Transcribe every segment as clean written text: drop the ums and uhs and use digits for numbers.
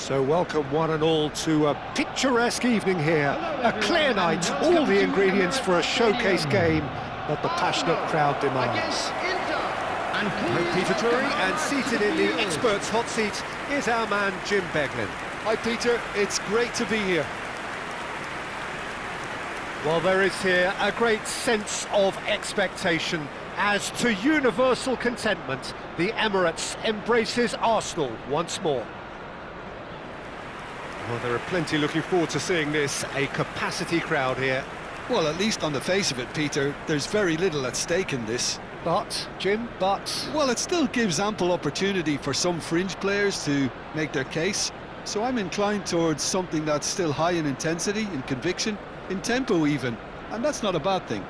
So welcome one and all to a picturesque evening here, a clear night, all the ingredients for a showcase game that the passionate crowd demands. I'm Peter Drury, and seated in the experts' hot seat is our man Jim Beglin. Hi Peter, it's great to be here. Well, there is here a great sense of expectation as to universal contentment, the Emirates embraces Arsenal once more. Well, there are plenty looking forward to seeing this, a capacity crowd here. Well, at least on the face of it, Peter, there's very little at stake in this. But, Jim, Well, it still gives ample opportunity for some fringe players to make their case. So I'm inclined towards something that's still high in intensity, in conviction, in tempo even. And that's not a bad thing.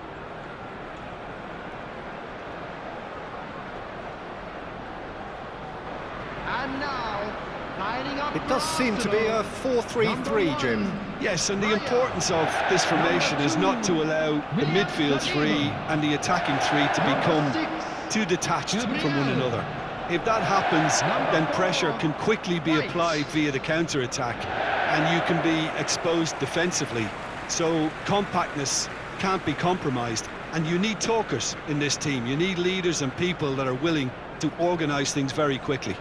And now, lining up. It does seem to be a 4-3-3, Jim. Yes, and the importance of this formation is not to allow the midfield three and the attacking three to become too detached from one another. If that happens, then pressure can quickly be applied via the counter-attack, and you can be exposed defensively. So compactness can't be compromised, and you need talkers in this team. You need leaders and people that are willing to organise things very quickly.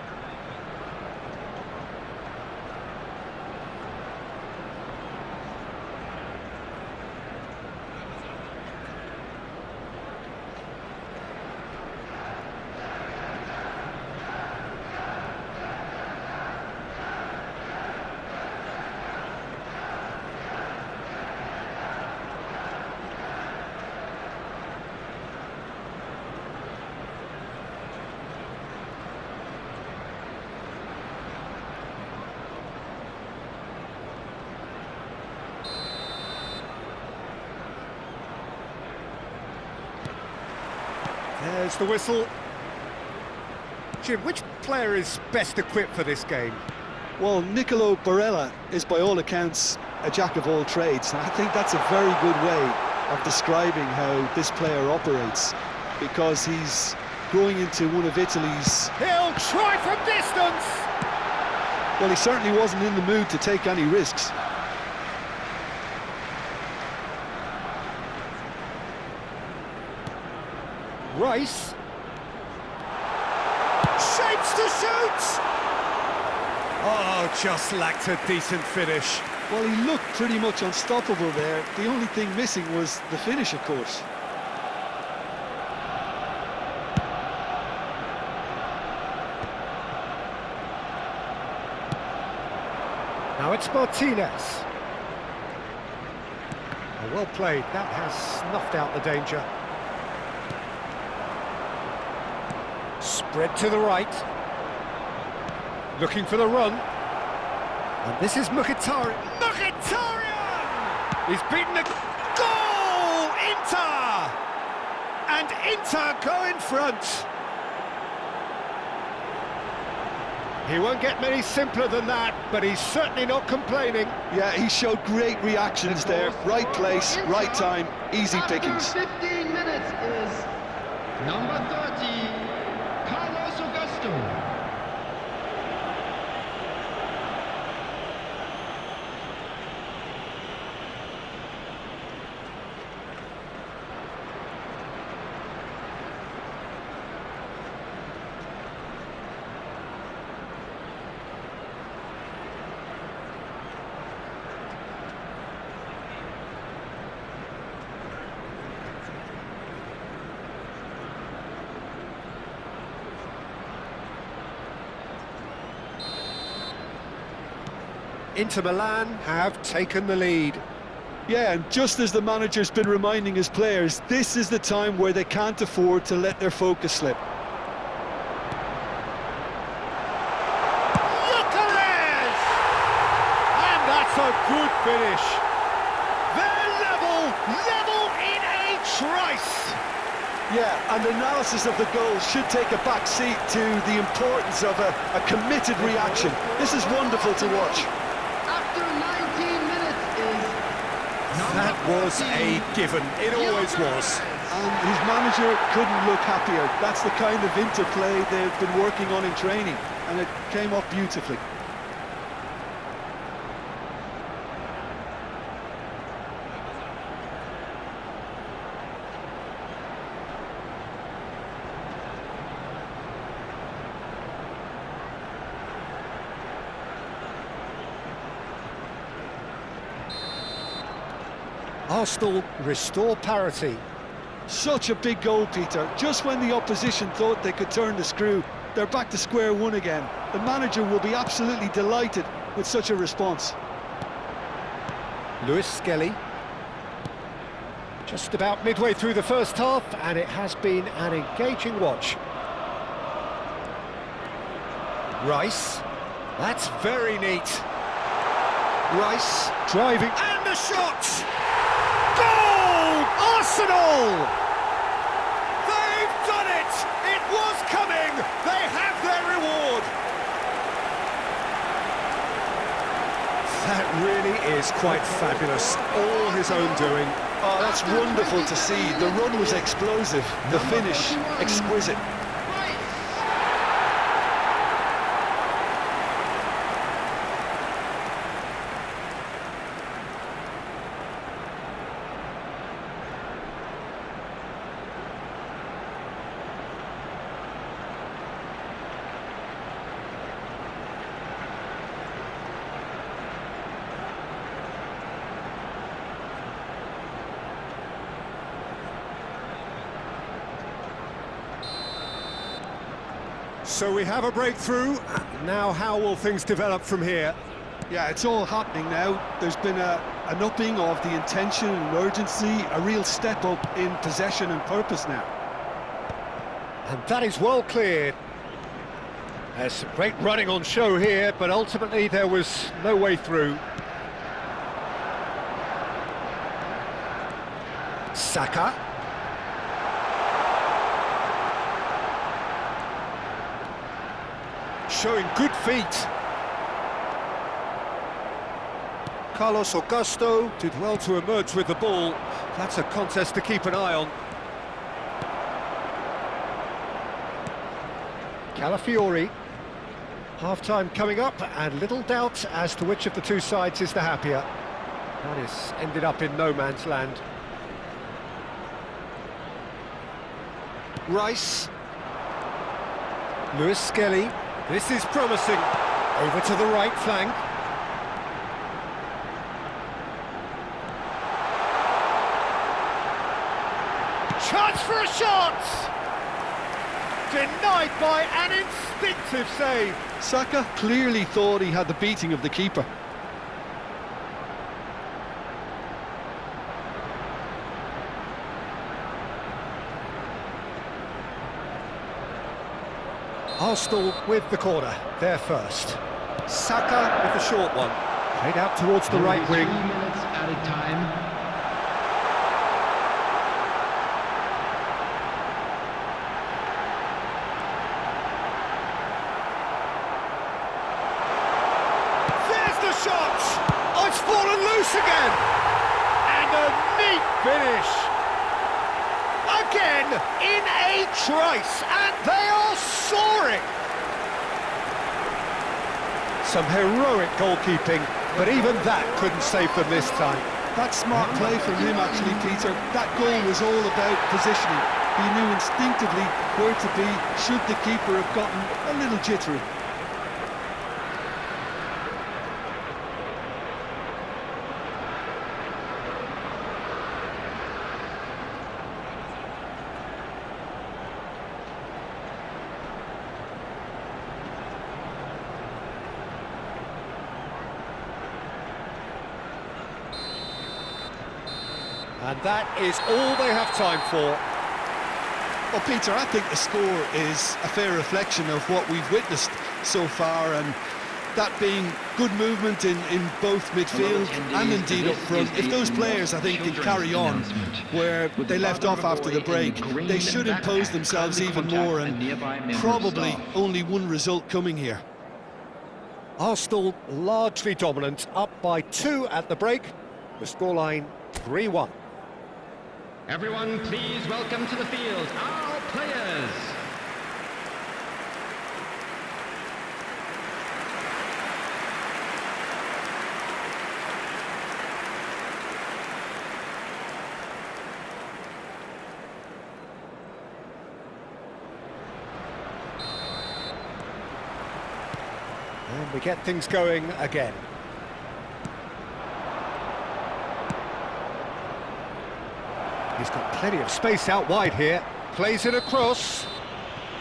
There's the whistle. Jim, which player is best equipped for this game? Well, Nicolo Barella is by all accounts a jack of all trades. And I think that's a very good way of describing how this player operates, because he's growing into one of Italy's... He'll try from distance! Well, he certainly wasn't in the mood to take any risks. Rice. Shapes to shoot! Oh, just lacked a decent finish. Well, he looked pretty much unstoppable there. The only thing missing was the finish, of course. Now it's Martinez. Oh, well played. That has snuffed out the danger. Spread to the right. Looking for the run. And this is Mkhitaryan. Mkhitaryan! He's beaten the goal! Inter! And Inter go in front. He won't get many simpler than that, but he's certainly not complaining. Yeah, he showed great reactions there. Right place, right time, easy pickings. 15 minutes is number 30. Inter Milan have taken the lead. Yeah, and just as the manager's been reminding his players, this is the time where they can't afford to let their focus slip. Gyökeres! And that's a good finish. They're level in a trice. Yeah, and analysis of the goal should take a back seat to the importance of a committed reaction. This is wonderful to watch. After 19 minutes is... That was a given. It always was. And his manager couldn't look happier. That's the kind of interplay they've been working on in training, and it came off beautifully. Arsenal restore parity. Such a big goal, Peter. Just when the opposition thought they could turn the screw, they're back to square one again. The manager will be absolutely delighted with such a response. Lewis Skelly. Just about midway through the first half, and it has been an engaging watch. Rice. That's very neat. Rice driving, and the shot! Goal! Arsenal! They've done it! It was coming! They have their reward! That really is quite fabulous. All his own doing. Oh, that's wonderful to see. The run was explosive, the finish exquisite. So we have a breakthrough. Now how will things develop from here? Yeah, it's all happening now. There's been an upping of the intention and urgency, a real step up in possession and purpose now. And that is well cleared. There's some great running on show here, but ultimately there was no way through. Saka. Showing good feet. Carlos Augusto did well to emerge with the ball. That's a contest to keep an eye on. Calafiori. Half-time coming up, and little doubt as to which of the two sides is the happier. That has ended up in no man's land. Rice. Lewis Skelly. This is promising. Over to the right flank. Chance for a shot! Denied by an instinctive save. Saka clearly thought he had the beating of the keeper. Arsenal with the corner, there first. Saka with the short one. Played out towards the right wing. 3 minutes added time. There's the shot! Oh, it's fallen loose again! And a neat finish! Again, in a trice, and they are soaring! Some heroic goalkeeping, but even that couldn't save them this time. That's smart play from him, actually, Peter. That goal was all about positioning. He knew instinctively where to be should the keeper have gotten a little jittery. And that is all they have time for. Well, Peter, I think the score is a fair reflection of what we've witnessed so far, and that being good movement in both midfield and indeed up front. If those players, I think, can carry on where they left off after the break, they should impose themselves even more, and probably only one result coming here. Arsenal largely dominant, up by 2 at the break. The scoreline 3-1. Everyone, please welcome to the field our players. And we get things going again. He's got plenty of space out wide here. Plays it across.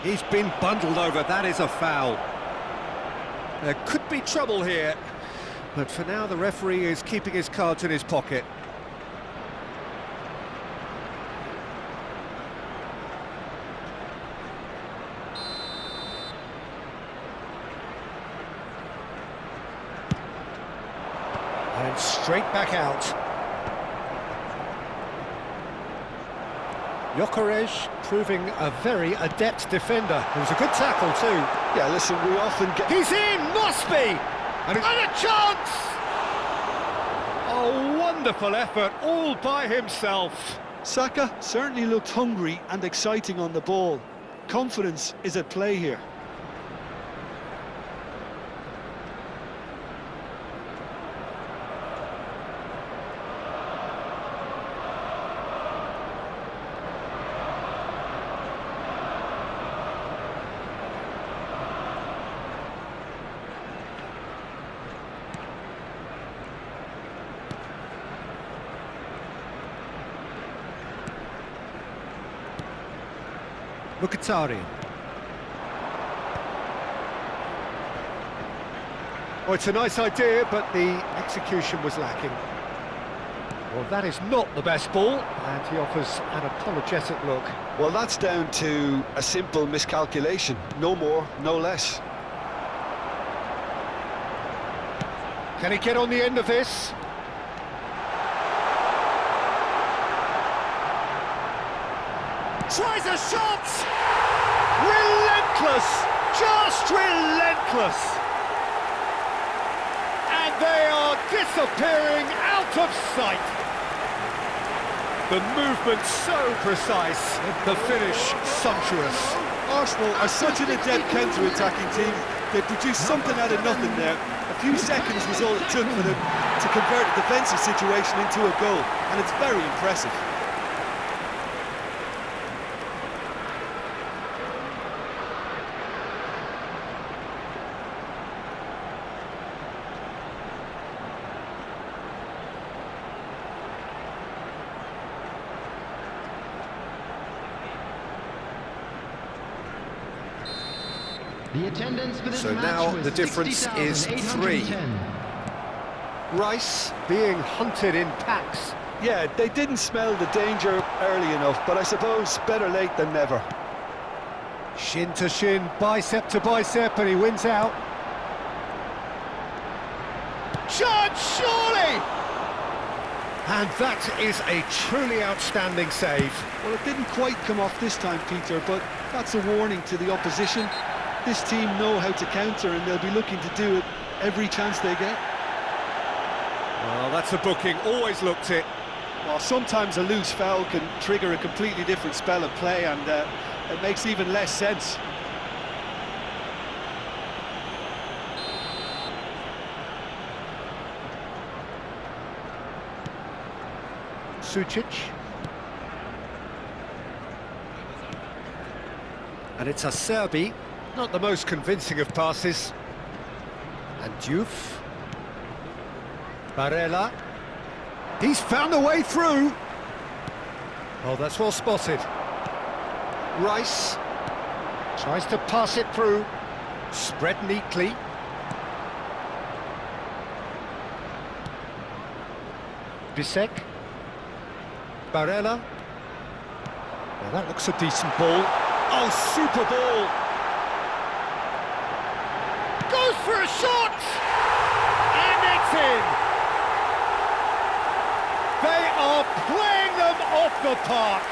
He's been bundled over. That is a foul. There could be trouble here. But for now, the referee is keeping his cards in his pocket. And straight back out. Gyökeres proving a very adept defender. It was a good tackle too. Yeah, listen, we often get... He's in! Must be! And a chance! A wonderful effort, all by himself. Saka certainly looked hungry and exciting on the ball. Confidence is at play here. Mkhitaryan. Oh, it's a nice idea, but the execution was lacking. Well, that is not the best ball, and he offers an apologetic look. Well, that's down to a simple miscalculation. No more, no less. Can he get on the end of this? Tries a shot! Relentless! Just relentless! And they are disappearing out of sight. The movement so precise, the finish sumptuous. Arsenal are such an adept counter-attacking team. They produced something out of nothing there. A few seconds was all it took for them to convert a defensive situation into a goal, and it's very impressive. The attendance for this So match now was the difference is 3. Rice being hunted in packs. Yeah, they didn't smell the danger early enough, but I suppose better late than never. Shin to shin, bicep to bicep, and he wins out. Shot, surely! And that is a truly outstanding save. Well, it didn't quite come off this time, Peter, but that's a warning to the opposition. This team know how to counter, and they'll be looking to do it every chance they get. Well, that's a booking, always looked it. Well, sometimes a loose foul can trigger a completely different spell of play, and it makes even less sense. Sucic. And it's a Serbi, not the most convincing of passes. And Diouf. Barella. He's found a way through. Oh, that's well spotted. Rice. Tries to pass it through. Spread neatly. Bisek. Barella. Well, that looks a decent ball. Oh, super ball! Goes for a shot! And it's in! They are playing them off the park!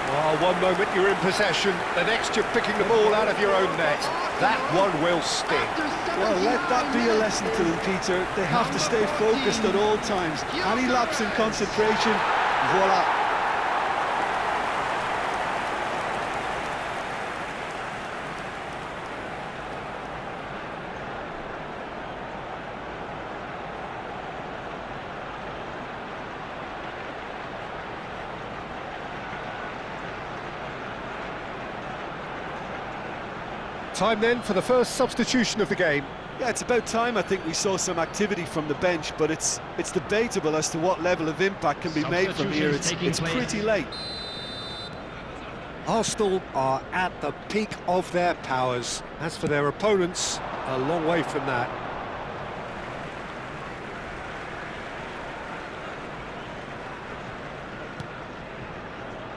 Oh, one moment you're in possession, the next you're picking the ball out of your own net. That one will sting. Well, let that be a lesson to them, Peter. They have to stay focused at all times. Any lapse in concentration, voila. Time then for the first substitution of the game. Yeah, it's about time I think we saw some activity from the bench, but it's debatable as to what level of impact can be made from here. It's pretty late. Arsenal are at the peak of their powers. As for their opponents, a long way from that.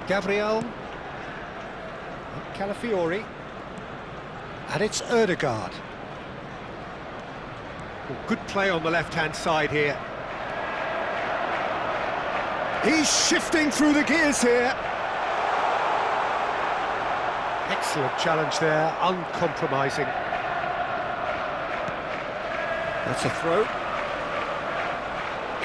Gabriel. Calafiori. And it's Ødegaard. Well, good play on the left-hand side here. He's shifting through the gears here. Excellent challenge there, uncompromising. That's a throw.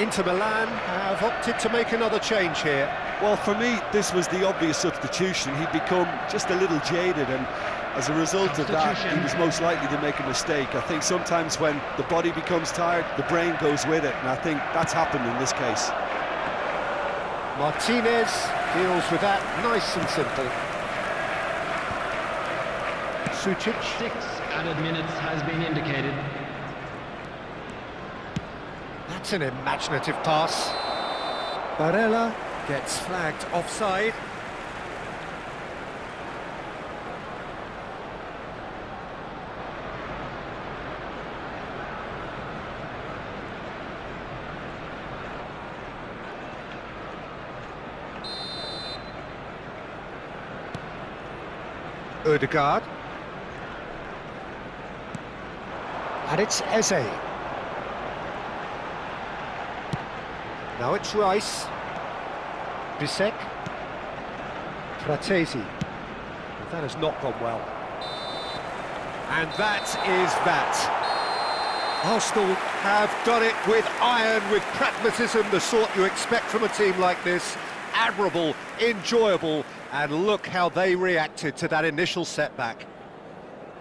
Inter Milan have opted to make another change here. Well, for me, this was the obvious substitution. He'd become just a little jaded, and as a result of that, he was most likely to make a mistake. I think sometimes when the body becomes tired, the brain goes with it, and I think that's happened in this case. Martinez deals with that nice and simple. Sucic. 6 added minutes has been indicated. That's an imaginative pass. Barella gets flagged offside. Ødegaard. And it's Eze. Now it's Rice. Bisek. Fratesi. That has not gone well. And that is that. Arsenal have done it with iron, with pragmatism, the sort you expect from a team like this. Admirable, enjoyable, and look how they reacted to that initial setback.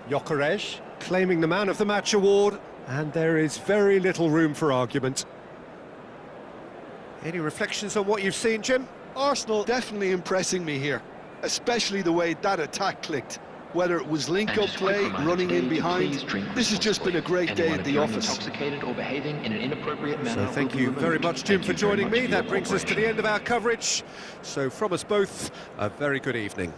Gyökeres claiming the Man of the Match award, and there is very little room for argument. Any reflections on what you've seen, Jim? Arsenal definitely impressing me here, especially the way that attack clicked. Whether it was link-up play, running in behind, this has just been a great day at the office. So thank you very much, Jim, for joining me. That brings us to the end of our coverage. So from us both, a very good evening.